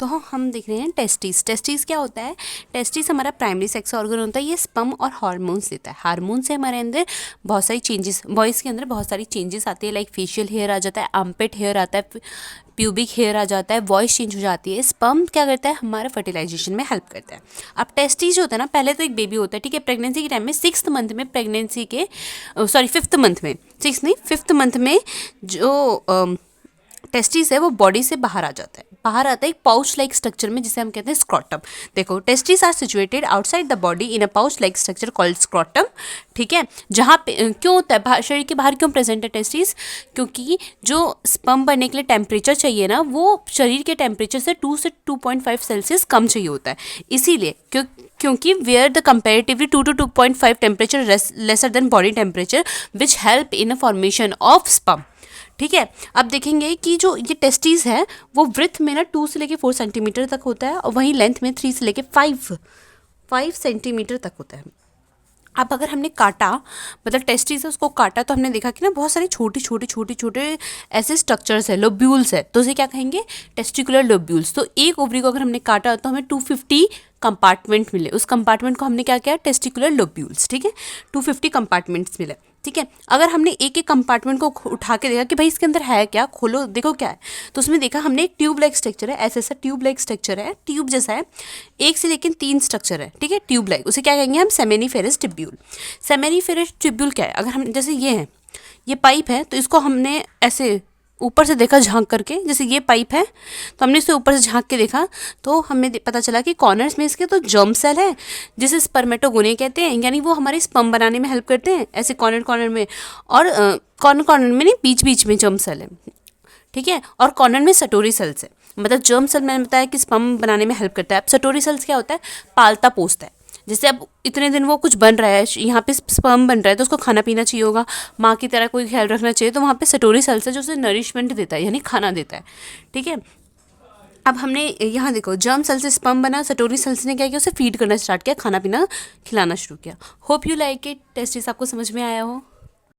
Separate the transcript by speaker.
Speaker 1: तो हम देख रहे हैं टेस्टिस। टेस्टिस क्या होता है? टेस्टिस हमारा प्राइमरी सेक्स ऑर्गन होता है। ये स्पर्म और हार्मोन्स देता है। हार्मोन से हमारे अंदर बहुत सारी चेंजेस, बॉयज़ के अंदर बहुत सारी चेंजेस आती है, लाइक फेशियल हेयर आ जाता है, आर्मपिट हेयर आता है, प्यूबिक हेयर आ जाता है, वॉइस चेंज हो जाती है। स्पर्म क्या करता है? हमारा फर्टिलाइजेशन में हेल्प करता है। अब टेस्टिस जो होता है ना, पहले तो एक बेबी होता है, ठीक है, प्रेगनेंसी के टाइम में 6th मंथ में, प्रेगनेंसी के 5th मंथ में, 6 नहीं 5th मंथ में जो टेस्टिस है वो बॉडी से बाहर आ जाता है। बाहर आता है एक पाउच लाइक स्ट्रक्चर में, जिसे हम कहते हैं स्क्रॉटम। देखो, testes are situated outside the body in a pouch like structure called scrotum, ठीक है। जहाँ पे क्यों होता है, शरीर के बाहर क्यों प्रेजेंट है टेस्टिस? क्योंकि जो स्पर्म बनने के लिए टेम्परेचर चाहिए ना, वो शरीर के टेम्परेचर से 2 से 2.5 सेल्सियस कम चाहिए होता है। इसीलिए क्योंकि where the comparatively 2 to 2.5 temperature lesser than body temperature which help in a formation of sperm, ठीक है। अब देखेंगे कि जो ये टेस्टिस है वो ब्रेथ में ना 2 से लेके 4 सेंटीमीटर तक होता है, और वहीं लेंथ में 3 से लेके 5 सेंटीमीटर तक होता है। अब अगर हमने काटा, मतलब टेस्टिस है उसको काटा, तो हमने देखा कि ना बहुत सारे छोटे ऐसे स्ट्रक्चर्स है, लोब्यूल्स है, तो उसे क्या कहेंगे? Testicular lobules. तो एक ओवरी को अगर हमने काटा तो हमें 250 कंपार्टमेंट मिले। उस कंपार्टमेंट को हमने क्या किया? टेस्टिकुलर लोब्यूल्स, ठीक है, 250 कंपार्टमेंट्स मिले, ठीक है। अगर हमने एक एक कंपार्टमेंट को उठा के देखा कि भाई इसके अंदर है क्या, खोलो देखो क्या है, तो उसमें देखा हमने एक ट्यूब लाइक स्ट्रक्चर है, ऐसा ट्यूब लाइक स्ट्रक्चर है, ट्यूब जैसा है, 1 से लेकिन 3 स्ट्रक्चर है, ठीक है, ट्यूब लाइक। उसे क्या कहेंगे हम? Seminiferous tubule. सेमेनिफेरस ट्यूब्यूल क्या है? अगर हम जैसे ये है, ये पाइप है, तो इसको हमने ऐसे ऊपर से देखा झांक करके, जैसे ये पाइप है तो हमने इसे ऊपर से झांक के देखा, तो हमें पता चला कि कॉर्नर्स में इसके तो जर्म सेल है, जिसे स्पर्मेटोगोनी कहते हैं, यानी वो हमारे स्पर्म बनाने में हेल्प करते हैं, ऐसे कॉर्नर में, और कॉर्नर में नहीं, बीच में जर्म सेल है, ठीक है, और कॉर्नर में सटोरी सेल्स है। मतलब जर्म सेल मैंने बताया कि स्पर्म बनाने में हेल्प करता है। अब सटोरी सेल्स क्या होता है? पालता पोसता है। जैसे अब इतने दिन वो कुछ बन रहा है, यहाँ पे स्पर्म बन रहा है, तो उसको खाना पीना चाहिए होगा, माँ की तरह कोई ख्याल रखना चाहिए, तो वहाँ पे सटोरी सेल्स है जो उसे नरिशमेंट देता है, यानी खाना देता है, ठीक है। अब हमने यहाँ देखो, जर्म सेल से स्पर्म बना, सटोरी सेल्स ने क्या किया? उसे फीड करना स्टार्ट किया, खाना पीना खिलाना शुरू किया। Hope you like it. Testis आपको समझ में आया हो।